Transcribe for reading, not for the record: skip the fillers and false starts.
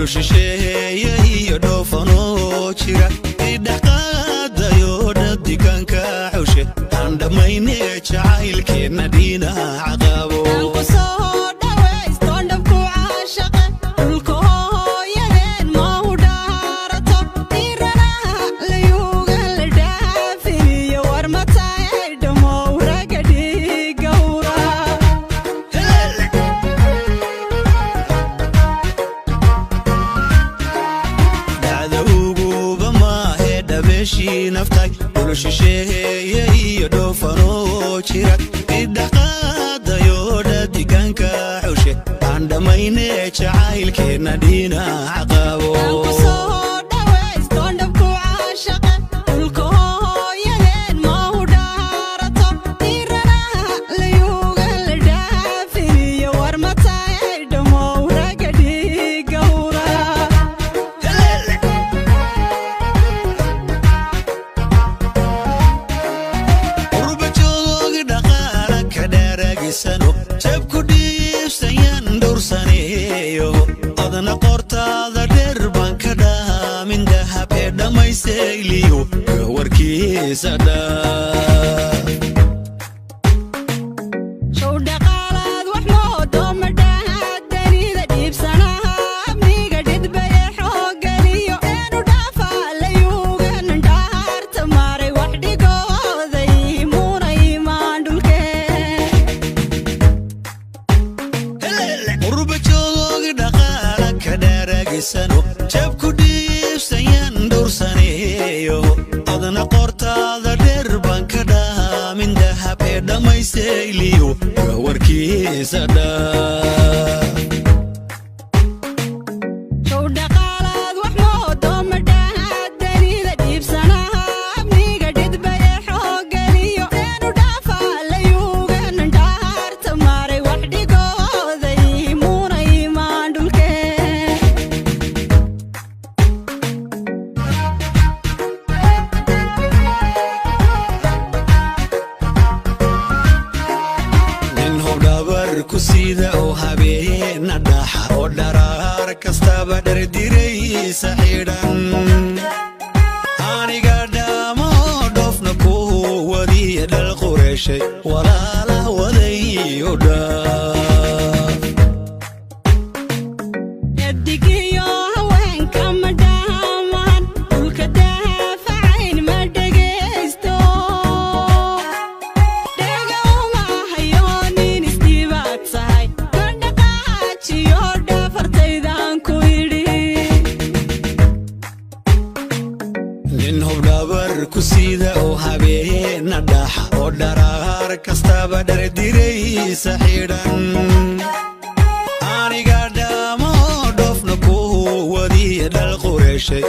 shisheeye iyo dhoofanoo jira idhaqaadayo dhadiganka xushe aan dhammayne jacaylkeenna dhinaca qabo naftay shisheeye iyo dhoofanoo jira idhaqaadayo dhadiganka xushe aan dhammayne jacaylkeenna dhinaca qabo jabku dhiibsayan dhowrsaneeyo adna qortaada dheer baan ka dhaamin dahab ee dhammaysayliyo warkiisa dhaa jabku dhiibsayan dhowrsaneeyo adna qortaada dheer baan ka dhaamin dahab ee dhammaysayliyo warkiisa dhaa kusida oo habeena dhaxa oo dharaar kastaba dhardiraysa xidhan aniga dhamo dhofna ku wadiya dhal qureeshay walaala wadayo dhaa kusida oo habeena dhaxa oo dharaar kastaba dhardiraysa xidhan aniga dhamo dhofna ku wadiya dhal qureeshay